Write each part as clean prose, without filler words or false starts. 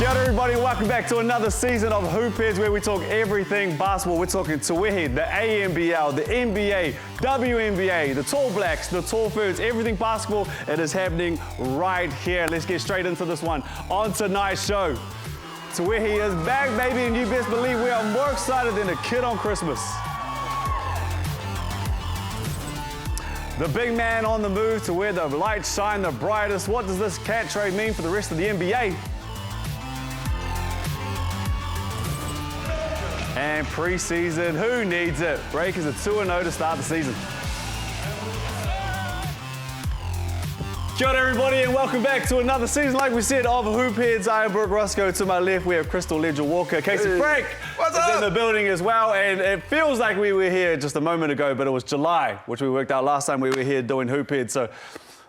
Kia ora everybody, welcome back to another season of Hoop Heads where we talk everything basketball. We're talking Tauihi, the ANBL, the NBA, WNBA, the Tall Blacks, the Tall Ferns, everything basketball. It is happening right here. Let's get straight into this one. On tonight's show, Tauihi is back, baby, and you best believe we are more excited than a kid on Christmas. The big man on the move to where the lights shine the brightest. What does this cat trade mean for the rest of the NBA? And preseason, who needs it? Breakers are 2-0 to start the season. Kia ora everybody and welcome back to another season, like we said, of Hoop Heads. I am Brook Roscoe. To my left, we have Krystal and Casey. Hey. Frank What's is up? in the building as well, and it feels like we were here just a moment ago, but it was July, which we worked out last time we were here doing Hoop Heads. So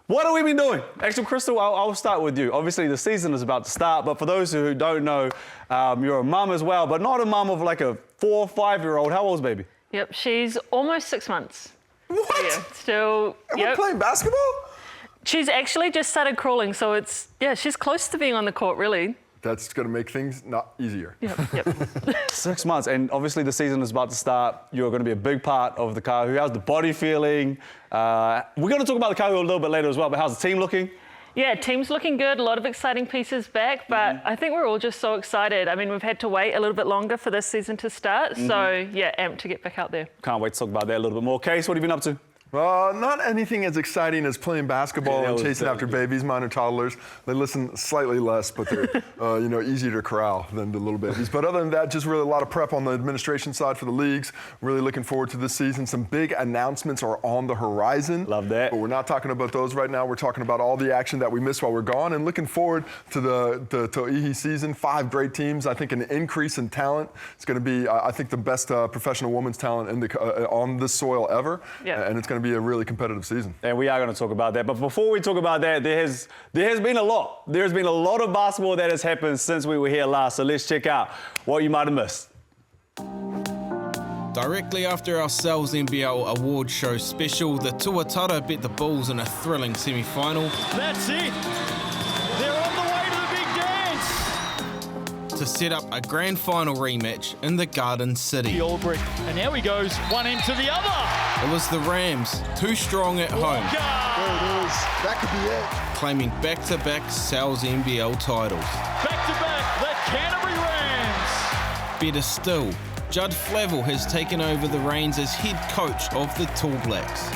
what have we been doing? Actually, Krystal, I'll start with you. Obviously, the season is about to start, but for those who don't know, you're a mum as well, but not a mum of like a 4 or 5-year-old. How old's baby? Yep, she's almost 6 months. What? So, yeah, still. And Yep. we're playing basketball? She's actually just started crawling, so she's close to being on the court, really. That's going to make things not easier. Yep. 6 months, and obviously the season is about to start. You're going to be a big part of the Kahu. How's the body feeling? We're going to talk about the Kahu a little bit later as well, but how's the team looking? Yeah, team's looking good. A lot of exciting pieces back, but I think we're all just so excited. I mean, we've had to wait a little bit longer for this season to start, so yeah, amped to get back out there. Can't wait to talk about that a little bit more. Case, what have you been up to? Not anything as exciting as playing basketball and chasing after babies. Mine are toddlers. They listen slightly less, but they're easier to corral than the little babies. But other than that, just really a lot of prep on the administration side for the leagues. Really looking forward to this season. Some big announcements are on the horizon. Love that. But we're not talking about those right now. We're talking about all the action that we missed while we're gone and looking forward to the Tauihi season. 5 great teams. I think an increase in talent. It's going to be, I think, the best professional women's talent in on this soil ever. Yeah. And it's going to be a really competitive season. And we are going to talk about that. But before we talk about that, there has been a lot. There's been a lot of basketball that has happened since we were here last. So let's check out what you might have missed. Directly after our Sal's NBL award show special, the Tuatara beat the Bulls in a thrilling semi-final. That's it. They're on the way to the big dance. To set up a grand final rematch in the Garden City. The All Brick. And now he goes one end to the other. It was the Rams, too strong at home, There it is. That could be it. claiming back-to-back Sal's NBL titles. Back to back, the Canterbury Rams. Better still, Judd Flavel has taken over the reins as head coach of the Tall Blacks.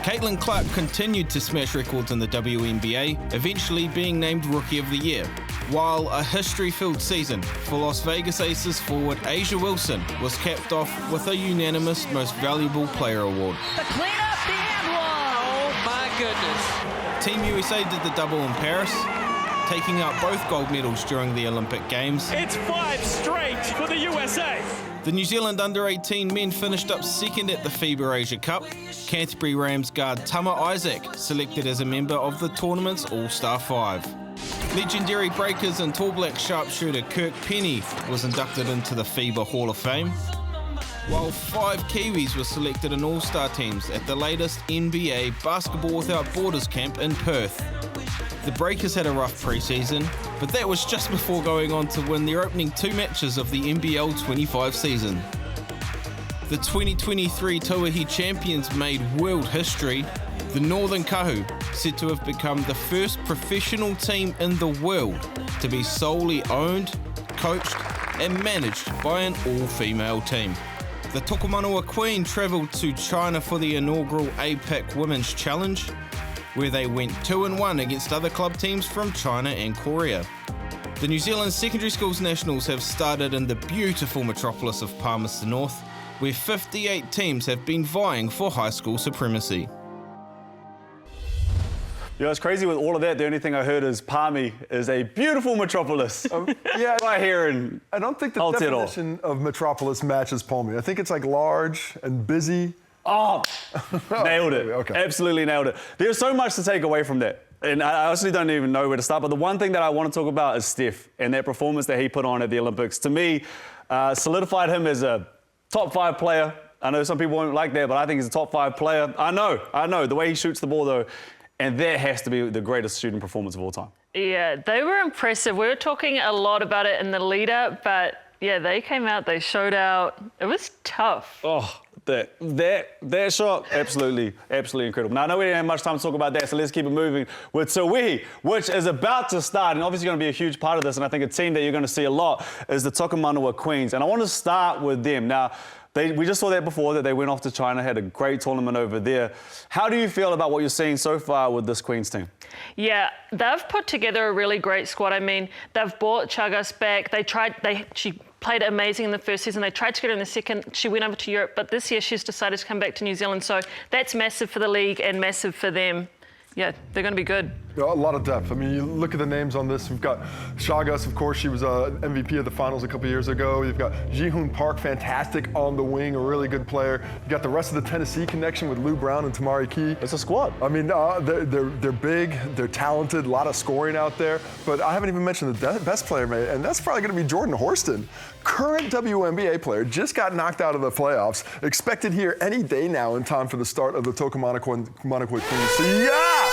Caitlin Clark continued to smash records in the WNBA, eventually being named Rookie of the Year. While a history-filled season for Las Vegas Aces forward Asia Wilson was capped off with a unanimous Most Valuable Player award. The cleanup, the end one. Oh my goodness. Team USA did the double in Paris, taking out both gold medals during the Olympic Games. It's 5 straight for the USA. The New Zealand under-18 men finished up second at the FIBA Asia Cup. Canterbury Rams guard Tama Isaac selected as a member of the tournament's All-Star 5. Legendary Breakers and Tall Black sharpshooter Kirk Penny was inducted into the FIBA Hall of Fame, while 5 Kiwis were selected in All-Star teams at the latest NBA Basketball Without Borders camp in Perth. The Breakers had a rough pre-season, but that was just before going on to win their opening 2 matches of the NBL 25 season. The 2023 Tauihi champions made world history. The Northern Kahu, said to have become the first professional team in the world to be solely owned, coached and managed by an all-female team. The Tokomanawa Queens travelled to China for the inaugural APAAACK Women's Challenge, where they went 2-1 against other club teams from China and Korea. The New Zealand Secondary Schools Nationals have started in the beautiful metropolis of Palmerston North, where 58 teams have been vying for high school supremacy. You know, it's crazy with all of that. The only thing I heard is Palmy is a beautiful metropolis. Yeah, right here in I don't think the Aotearoa. definition of metropolis matches Palmy. I think it's like large and busy. Oh, nailed it. Okay. Absolutely nailed it. There's so much to take away from that. And I honestly don't even know where to start. But the one thing that I want to talk about is Steph and that performance that he put on at the Olympics. To me, solidified him as a top 5 player. I know some people won't like that, but I think he's a top 5 player. I know. The way he shoots the ball, though, and that has to be the greatest shooting performance of all time. Yeah, they were impressive. We were talking a lot about it in the lead-up, but yeah, they came out, they showed out. It was tough. Oh, that shot, absolutely incredible. Now, I know we didn't have much time to talk about that, so let's keep it moving with Tauihi, which is about to start, and obviously going to be a huge part of this, and I think a team that you're going to see a lot is the Tokomanawa Queens, and I want to start with them. Now, we just saw that before, that they went off to China, had a great tournament over there. How do you feel about what you're seeing so far with this Queens team? Yeah, they've put together a really great squad. I mean, they've brought Chagas back. She played amazing in the first season. They tried to get her in the second. She went over to Europe, but this year she's decided to come back to New Zealand. So that's massive for the league and massive for them. Yeah, they're going to be good. A lot of depth. I mean, you look at the names on this. We've got Chagas, of course. She was MVP of the finals a couple years ago. You've got Jihoon Park, fantastic on the wing, a really good player. You've got the rest of the Tennessee connection with Lou Brown and Tamari Key. It's a squad. I mean, they're big, they're talented, a lot of scoring out there. But I haven't even mentioned the best player, mate, and that's probably going to be Jordan Horston. Current WNBA player, just got knocked out of the playoffs. Expected here any day now in time for the start of the Tokomanawa Queens. Yeah!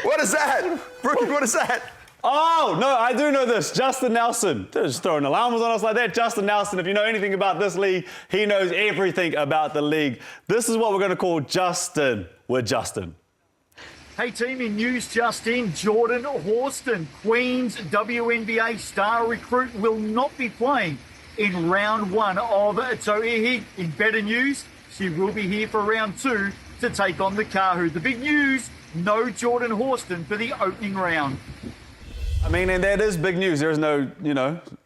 What is that? Brookie, what is that? Oh, no, I do know this. Justin Nelson. They're just throwing alarms on us like that. Justin Nelson, if you know anything about this league, he knows everything about the league. This is what we're going to call Justin with Justin. Hey team, in news just in, Jordan Horston, Queens WNBA star recruit, will not be playing in round 1 of Tauihi. In better news, she will be here for round 2 to take on the Kahu. The big news, no Jordan Horston for the opening round. I mean, and that is big news. There is no,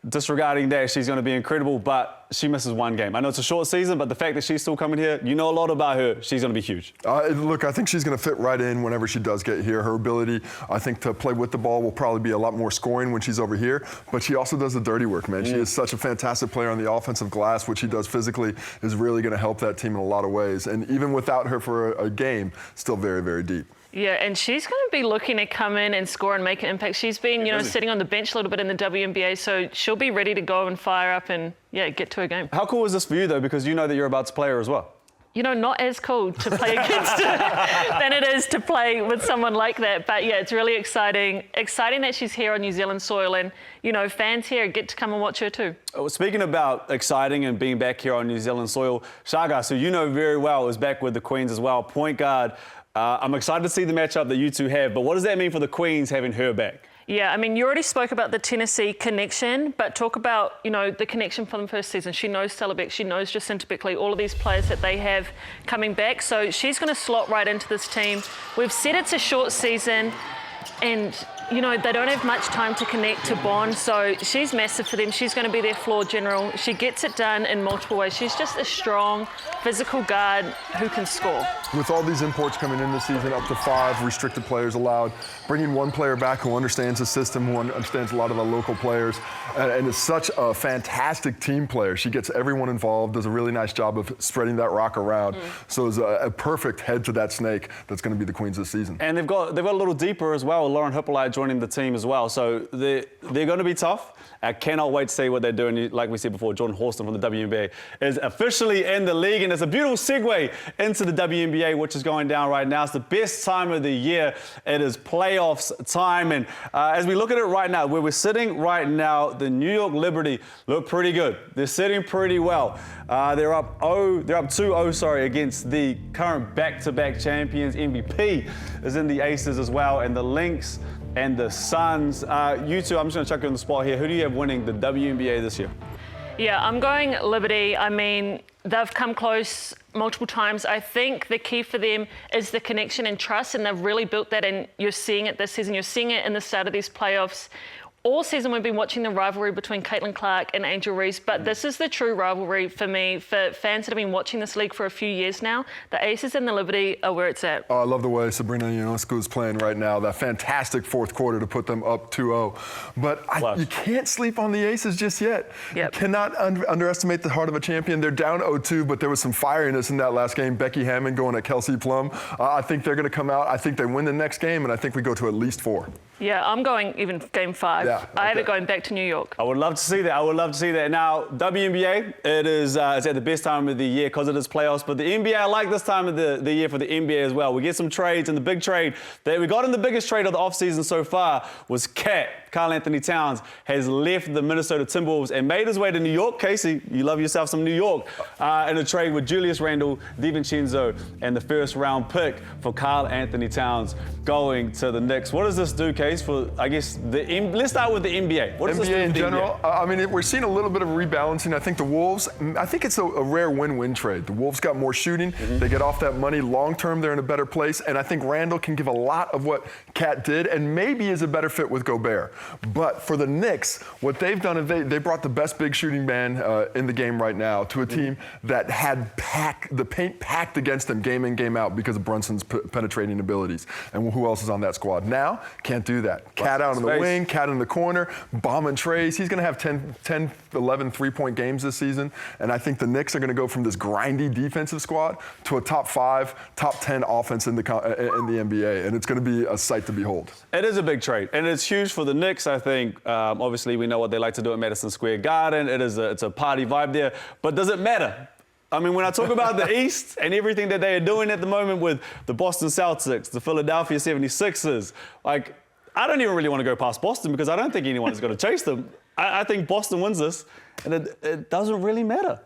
disregarding that. She's going to be incredible, but she misses one game. I know it's a short season, but the fact that she's still coming here, you know a lot about her. She's going to be huge. Look, I think she's going to fit right in whenever she does get here. Her ability, I think, to play with the ball will probably be a lot more scoring when she's over here, but she also does the dirty work, man. She is such a fantastic player on the offensive glass. What she does physically is really going to help that team in a lot of ways. And even without her for a game, still very, very deep. Yeah, and she's going to be looking to come in and score and make an impact. She's been, sitting on the bench a little bit in the WNBA, so she'll be ready to go and fire up and, get to a game. How cool is this for you, though, because you know that you're about to play her as well? Not as cool to play against her than it is to play with someone like that. But, yeah, it's really exciting. Exciting that she's here on New Zealand soil and, fans here get to come and watch her too. Speaking about exciting and being back here on New Zealand soil, Chagas, who you know very well, is back with the Queens as well, point guard. I'm excited to see the matchup that you two have, but what does that mean for the Queens having her back? Yeah, I mean, you already spoke about the Tennessee connection, but talk about, the connection from the first season. She knows Sellebeck, she knows Jacinta Bickley, all of these players that they have coming back. So she's going to slot right into this team. We've said it's a short season, and, they don't have much time to connect, to bond. So she's massive for them. She's going to be their floor general. She gets it done in multiple ways. She's just a strong, physical guard who can score. With all these imports coming in this season, up to 5 restricted players allowed, bringing one player back who understands the system, who understands a lot of the local players, and is such a fantastic team player. She gets everyone involved, does a really nice job of spreading that rock around. So it's a perfect head to that snake that's going to be the Queens this season. And they've got a little deeper as well. Lauren Hippolyte joining the team as well. So they're going to be tough. I cannot wait to see what they're doing. Like we said before, Jordan Horston from the WNBA is officially in the league, and it's a beautiful segue into the WNBA, which is going down right now. It's the best time of the year. It is playoffs time, and as we look at it right now, where we're sitting right now, the New York Liberty look pretty good. They're sitting pretty well. They're up 2-0, against the current back-to-back champions. MVP is in the Aces as well, and the Lynx and the Suns. You two, I'm just going to chuck you on the spot here. Who do you have winning the WNBA this year? Yeah, I'm going Liberty. I mean, they've come close multiple times. I think the key for them is the connection and trust, and they've really built that, and you're seeing it this season. You're seeing it in the start of these playoffs. All season we've been watching the rivalry between Caitlin Clark and Angel Reese, but this is the true rivalry for me, for fans that have been watching this league for a few years now. The Aces and the Liberty are where it's at. Oh, I love the way Sabrina Ionescu is playing right now. That fantastic fourth quarter to put them up 2-0. But you can't sleep on the Aces just yet. Yep. You cannot underestimate the heart of a champion. They're down 0-2, but there was some fieriness in that last game. Becky Hammond going at Kelsey Plum. I think they're going to come out. I think they win the next game, and I think we go to at least 4. Yeah, I'm going even Game 5. Yeah, I have okay. it going back to New York. I would love to see that. I would love to see that. Now, WNBA, it is it's at the best time of the year because it is playoffs. But the NBA, I like this time of the year for the NBA as well. We get some trades, and the big trade that we got in the biggest trade of the offseason so far was Karl-Anthony Towns has left the Minnesota Timberwolves and made his way to New York. Casey, you love yourself some New York. In a trade with Julius Randle, DiVincenzo, and the first-round pick for Karl-Anthony Towns going to the Knicks. What does this do, Casey? For, I guess, let's start with the NBA. What does this do NBA in for the general, NBA? I mean, we're seeing a little bit of rebalancing. I think the Wolves, I think it's a rare win-win trade. The Wolves got more shooting. They get off that money. Long-term, they're in a better place. And I think Randall can give a lot of what Kat did and maybe is a better fit with Gobert. But for the Knicks, what they've done is they brought the best big shooting man in the game right now to a team that had the paint packed against them game in, game out because of Brunson's penetrating abilities. And who else is on that squad? Now, can't do that. Cat out on the wing, Cat in the corner, bombing trays. He's going to have 10, 11 three-point games this season. And I think the Knicks are going to go from this grindy defensive squad to a top 5, top 10 offense in the NBA. And it's going to be a sight to behold. It is a big trade, and it's huge for the Knicks, I think. Obviously, we know what they like to do at Madison Square Garden. It's a party vibe there. But does it matter? I mean, when I talk about the East and everything that they are doing at the moment with the Boston Celtics, the Philadelphia 76ers, like, I don't even really want to go past Boston because I don't think anyone is going to chase them. I think Boston wins this, and it doesn't really matter.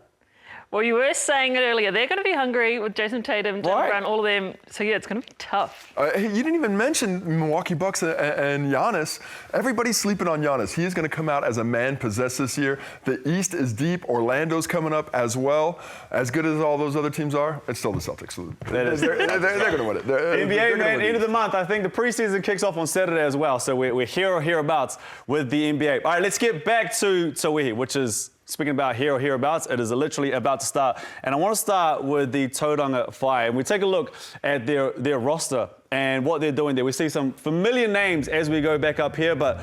Well, you were saying it earlier. They're going to be hungry with Jason Tatum, Jalen Brown, all of them. So, yeah, it's going to be tough. Hey, you didn't even mention Milwaukee Bucks and Giannis. Everybody's sleeping on Giannis. He is going to come out as a man possessed this year. The East is deep. Orlando's coming up as well. As good as all those other teams are, it's still the Celtics. They're going to win it. NBA, man, end of the month. I think the preseason kicks off on Saturday as well. So we're here or hereabouts with the NBA. All right, let's get back to Tauihi, which is, speaking about here or hereabouts, it is literally about to start. And I want to start with the Tauranga Whai. And we take a look at their roster and what they're doing there. We see some familiar names as we go back up here, but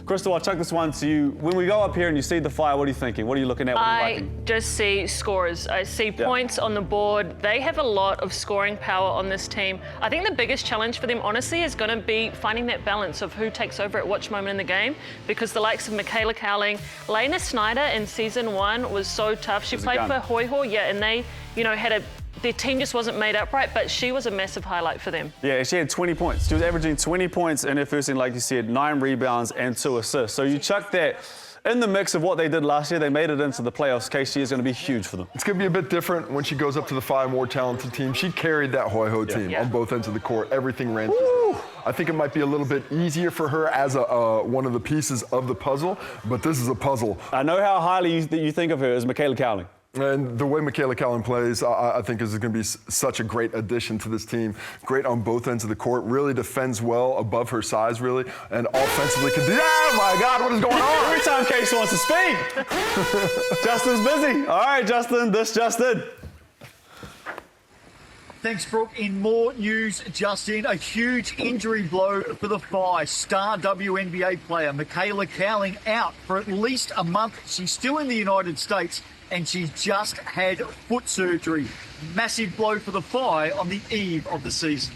Krystal, I'll chuck this one to you. When we go up here and you see the Whai, what are you thinking? What are you looking at? What are you liking? Just see scorers. I see points on the board. They have a lot of scoring power on this team. I think the biggest challenge for them, honestly, is going to be finding that balance of who takes over at which moment in the game, because the likes of Michaela Cowling, Lena Snyder in season 1 was so tough. She played for Tauihi, and they, had their team just wasn't made up right, but she was a massive highlight for them. Yeah, she had 20 points. She was averaging 20 points in her first season, like you said, 9 rebounds and 2 assists. So you chuck that in the mix of what they did last year. They made it into the playoffs. Casey is going to be huge for them. It's going to be a bit different when she goes up to the 5 more talented team. She carried that Tauihi team on both ends of the court. Everything ran through. I think it might be a little bit easier for her as one of the pieces of the puzzle, but this is a puzzle. I know how highly you think of her as Michaela Cowling. And the way Michaela Cowling plays, I think is going to be such a great addition to this team. Great on both ends of the court. Really defends well above her size, really. And offensively can do... Oh, my God, what is going on? Every time Casey wants to speak. Justin's busy. All right, Justin, this just in. Thanks, Brook. In more news, Justin, a huge injury blow for the Whai. Star WNBA player Michaela Cowling out for at least a month. She's still in the United States, and she's just had foot surgery. Massive blow for the Whai on the eve of the season.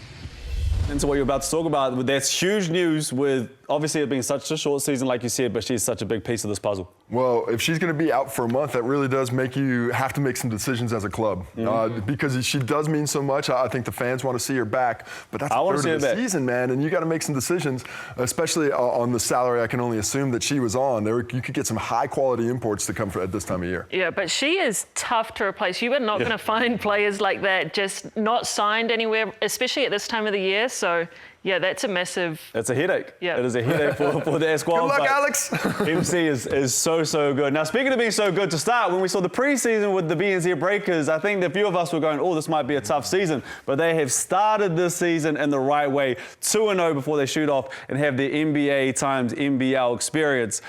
Into what you're about to talk about, that's huge news with obviously it being such a short season, like you said, but she's such a big piece of this puzzle. Well, if she's going to be out for a month, that really does make you have to make some decisions as a club because she does mean so much. I think the fans want to see her back, but that's a third of the season, man, and you got to make some decisions, especially on the salary I can only assume that she was on. You could get some high-quality imports to come at this time of year. Yeah, but she is tough to replace. You are not going to find players like that just not signed anywhere, especially at this time of the year. So, yeah, that's a massive... It's a headache. Yeah. It is a headache for their squad. Good luck, Alex. MC is so good. Now, speaking of being so good, to start, when we saw the preseason with the BNZ Breakers, I think a few of us were going, oh, this might be a tough season. But they have started this season in the right way, 2-0 before they shoot off and have the NBA times NBL experience.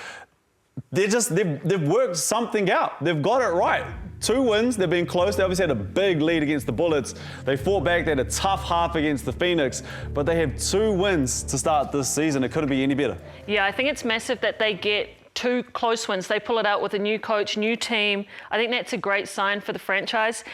They've worked something out. They've got it right. 2 wins, they've been close. They obviously had a big lead against the Bullets. They fought back, they had a tough half against the Phoenix, but they have 2 wins to start this season. It couldn't be any better. Yeah, I think it's massive that they get 2 close wins. They pull it out with a new coach, new team. I think that's a great sign for the franchise.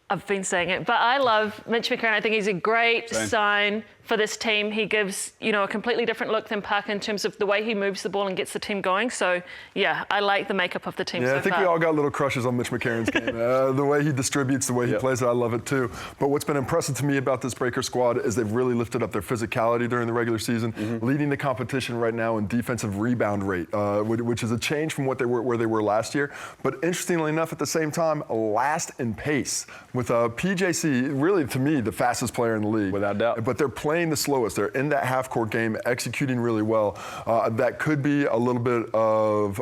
I've been saying it, but I love Mitch McCarron. I think he's a great sign for this team. He gives, a completely different look than Parker in terms of the way he moves the ball and gets the team going. So, yeah, I like the makeup of the team so far. I think we all got little crushes on Mitch McCarron's game. The way he distributes, the way he plays it, I love it too. But what's been impressive to me about this Breaker squad is they've really lifted up their physicality during the regular season, leading the competition right now in defensive rebound rate, which is a change from where they were last year. But interestingly enough, at the same time, last in pace with PJC, really to me, the fastest player in the league. Without doubt. But they're playing the slowest. They're in that half-court game, executing really well. That could be a little bit of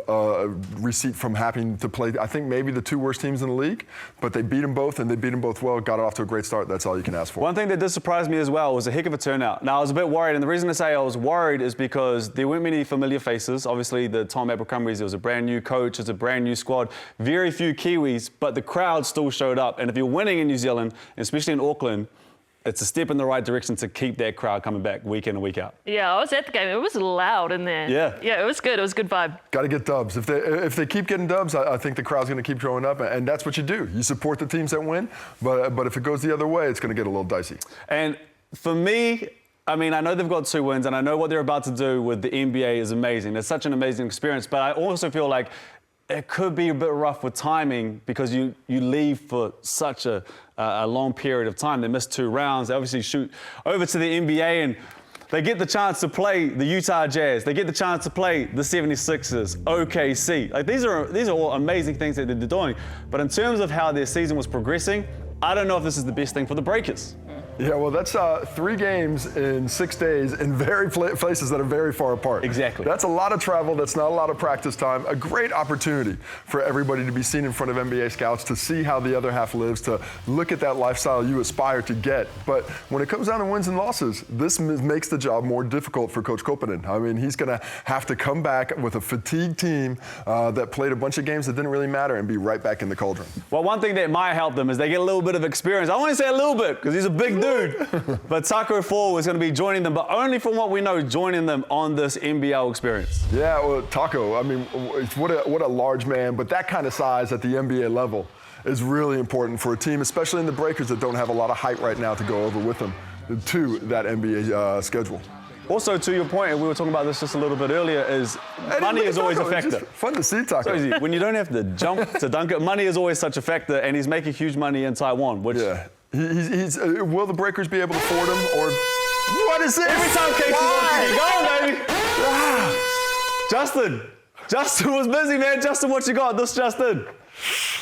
receipt from having to play, I think, maybe the two worst teams in the league, but they beat them both, and they beat them both well, got it off to a great start. That's all you can ask for. One thing that did surprise me as well was a heck of a turnout. Now, I was a bit worried, and the reason I say I was worried is because there weren't many familiar faces. Obviously, the Tom Abercrombie's, it was a brand new coach, it's a brand new squad, very few Kiwis, but the crowd still showed up. And if you're winning in New Zealand, especially in Auckland, it's a step in the right direction to keep that crowd coming back week in and week out. Yeah, I was at the game. It was loud in there. Yeah, it was good. It was a good vibe. Got to get dubs. If they keep getting dubs, I think the crowd's going to keep showing up, and that's what you do. You support the teams that win, but if it goes the other way, it's going to get a little dicey. And for me, I mean, I know they've got 2 wins, and I know what they're about to do with the NBA is amazing. It's such an amazing experience, but I also feel like it could be a bit rough with timing because you leave for such a long period of time. They missed 2 rounds. They obviously shoot over to the NBA and they get the chance to play the Utah Jazz. They get the chance to play the 76ers, OKC. Like these are all amazing things that they're doing. But in terms of how their season was progressing, I don't know if this is the best thing for the Breakers. Yeah, well, that's 3 games in 6 days in places that are very far apart. Exactly. That's a lot of travel. That's not a lot of practice time. A great opportunity for everybody to be seen in front of NBA scouts, to see how the other half lives, to look at that lifestyle you aspire to get. But when it comes down to wins and losses, this makes the job more difficult for Coach Koponen. I mean, he's going to have to come back with a fatigued team that played a bunch of games that didn't really matter and be right back in the cauldron. Well, one thing that might help them is they get a little bit of experience. I want to say a little bit because he's a big dude. But Taco Fall is going to be joining them, but only from what we know, joining them on this NBL experience. Yeah, well, Taco, I mean, what a large man, but that kind of size at the NBA level is really important for a team, especially in the Breakers that don't have a lot of height right now to go over with them to that NBA schedule. Also, to your point, and we were talking about this just a little bit earlier, is money is always a factor. Fun to see Taco. So easy. When you don't have to jump to dunk it, money is always such a factor, and he's making huge money in Taiwan, which... Yeah. Will the Breakers be able to afford him, or what is this? Every time Casey wants to keep going, baby. Justin was busy, man. Justin, what you got? This Justin.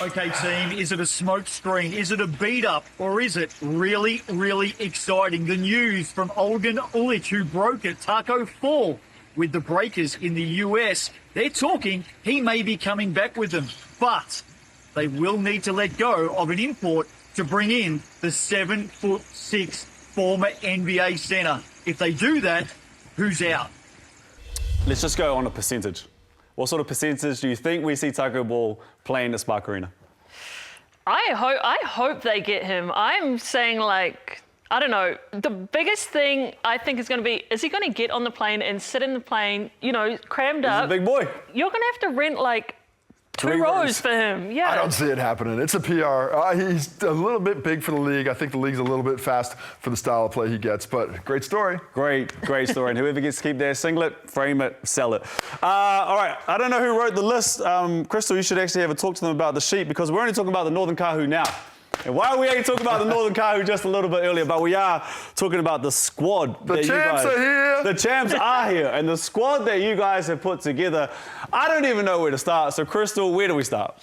Okay, team, is it a smoke screen? Is it a beat up? Or is it really, really exciting? The news from Olgun Ulic, who broke it, Taco Fall with the Breakers in the US. They're talking he may be coming back with them, but they will need to let go of an import to bring in the 7'6" former NBA center. If they do that, who's out? Let's just go on a percentage. What sort of percentage do you think we see Taco Ball playing at Spark Arena? I hope they get him. I'm saying, like, I don't know. The biggest thing I think is going to be, is he going to get on the plane and sit in the plane, crammed up? He's a big boy. You're going to have to rent, like, 2 rows for him. Yeah. I don't see it happening. It's a PR. He's a little bit big for the league. I think the league's a little bit fast for the style of play he gets, but great story. Great story. And whoever gets to keep their singlet, frame it, sell it. All right, I don't know who wrote the list. Krystal, you should actually have a talk to them about the sheet because we're only talking about the Northern Kahu now. And why are we only talking about the Northern Kahu just a little bit earlier, but we are talking about the squad. The champs are here. The champs are here. And the squad that you guys have put together, I don't even know where to start. So, Krystal, where do we start?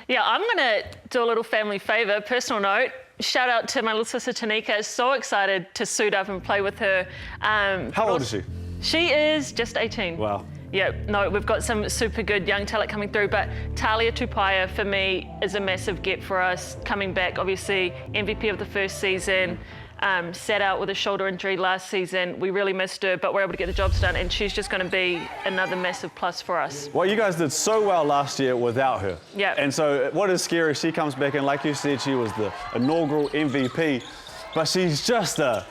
Yeah, I'm going to do a little family favour. Personal note, shout out to my little sister Tanika. So excited to suit up and play with her. How old is she? She is just 18. Wow. Yeah, no, we've got some super good young talent coming through, but Talia Tupaia, for me, is a massive get for us. Coming back, obviously, MVP of the first season, sat out with a shoulder injury last season. We really missed her, but we're able to get the jobs done, and she's just going to be another massive plus for us. Well, you guys did so well last year without her. Yeah. And so what is scary, she comes back, and like you said, she was the inaugural MVP, but she's just a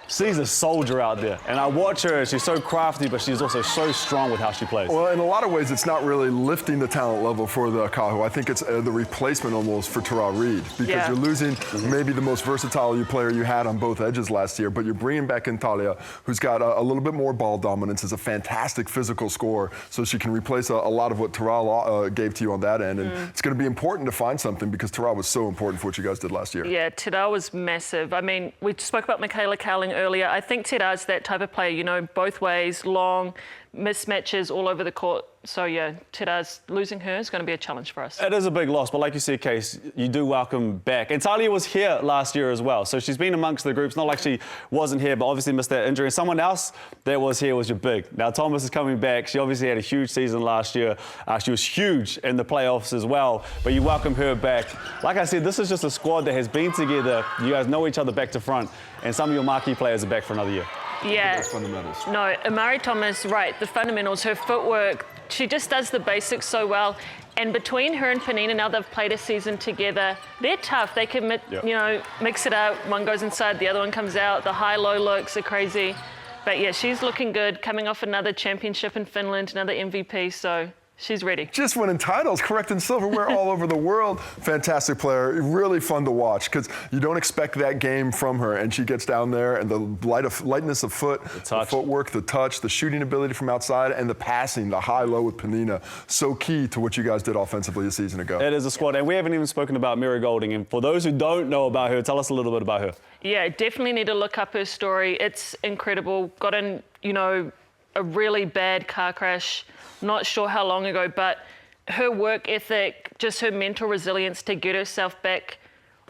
she's a soldier out there. And I watch her, she's so crafty, but she's also so strong with how she plays. Well, in a lot of ways, it's not really lifting the talent level for the Kahu. I think it's the replacement almost for Tauihi, because you're losing maybe the most versatile player you had on both edges last year, but you're bringing back in Talia, who's got a little bit more ball dominance, is a fantastic physical scorer, so she can replace a lot of what Tauihi gave to you on that end. And it's going to be important to find something, because Tauihi was so important for what you guys did last year. Yeah, Tauihi was massive. I mean, we spoke about Michaela Cowling earlier. I think Tauihi's that type of player, you know, both ways, long, mismatches all over the court. So, yeah, Tauihi's losing her is going to be a challenge for us. It is a big loss, but like you said, Case, you do welcome back. And Talia was here last year as well, so she's been amongst the groups. Not like she wasn't here, but obviously missed that injury. And someone else that was here was your big. Now, Thomas is coming back. She obviously had a huge season last year. She was huge in the playoffs as well, but you welcome her back. Like I said, this is just a squad that has been together. You guys know each other back to front, and some of your marquee players are back for another year. Yeah. Fundamentals. No, Amari Thomas, right, the fundamentals, her footwork, she just does the basics so well. And between her and Panina, now they've played a season together, they're tough. They can, you know, mix it up. One goes inside, the other one comes out. The high-low looks are crazy. But yeah, she's looking good, coming off another championship in Finland, another MVP, so she's ready. Just winning titles, correcting silverware all over the world. Fantastic player, really fun to watch, because you don't expect that game from her, and she gets down there, and the lightness of foot, the footwork, the touch, the shooting ability from outside, and the passing, the high-low with Panina, so key to what you guys did offensively a season ago. It is a squad, and we haven't even spoken about Mira Golding. And for those who don't know about her, tell us a little bit about her. Yeah, definitely need to look up her story. It's incredible. Got in, you know, a really bad car crash. Not sure how long ago, but her work ethic, just her mental resilience to get herself back,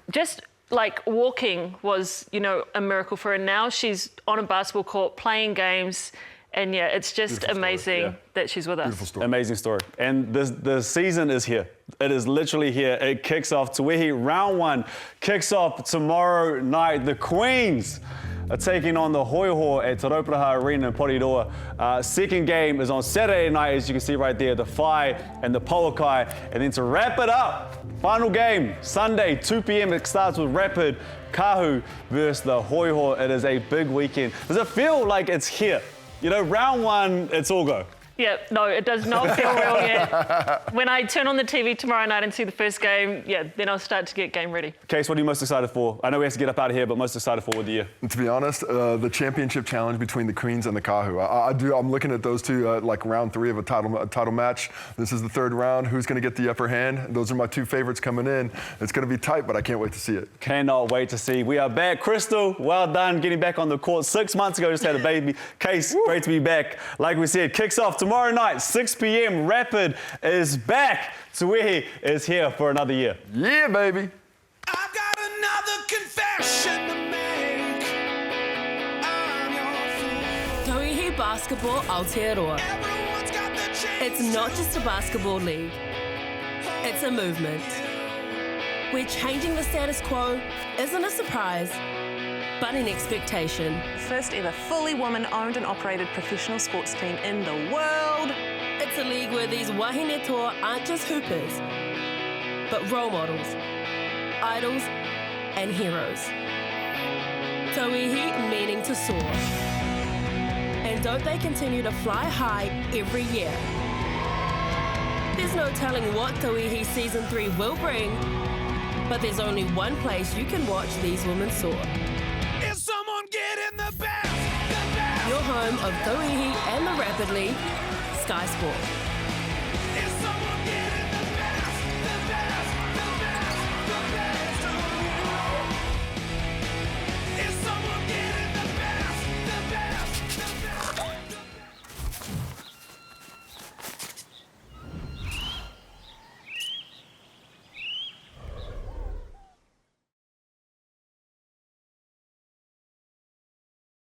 just like walking was, you know, a miracle for her. Now she's on a basketball court playing games, and yeah, it's just Beautiful amazing story. that she's with us. Beautiful story. Amazing story. And the season is here. It is literally here. It kicks off. Tauihi round 1 kicks off tomorrow night. The Queens are taking on the Hoiho at Tauranga Arena in Porirua. Second game is on Saturday night, as you can see right there, the Whai and the Pauakai. And then to wrap it up, final game, Sunday, 2 p.m. It starts with Rapid Kahu versus the Hoiho. It is a big weekend. Does it feel like it's here? You know, round 1, it's all go. Yeah, no, it does not feel real yet. When I turn on the TV tomorrow night and see the first game, yeah, then I'll start to get game ready. Case, what are you most excited for? I know we have to get up out of here, but most excited for with the year? To be honest, the championship challenge between the Queens and the Kahu. I'm looking at those two like round 3 of a title match. This is the 3rd round. Who's going to get the upper hand? Those are my 2 favorites coming in. It's going to be tight, but I can't wait to see it. Cannot wait to see. We are back. Krystal, well done getting back on the court. 6 months ago, just had a baby. Case, great to be back. Like we said, kicks off tomorrow night, 6 p.m. Rapid is back. Tauihi is here for another year. Yeah, baby. I've got another confession to make. I'm your fool. Tauihi Basketball Aotearoa. Everyone's got the chance. It's not just a basketball league. It's a movement. Where changing the status quo isn't a surprise, but an expectation. First ever fully woman-owned and operated professional sports team in the world. It's a league where these wahine toa aren't just hoopers, but role models, idols, and heroes. Tauihi meaning to soar. And don't they continue to fly high every year? There's no telling what Tauihi Season 3 will bring, but there's only one place you can watch these women soar. Is someone getting the best? Your home of Tauihi and the Rapid League, Sky Sport.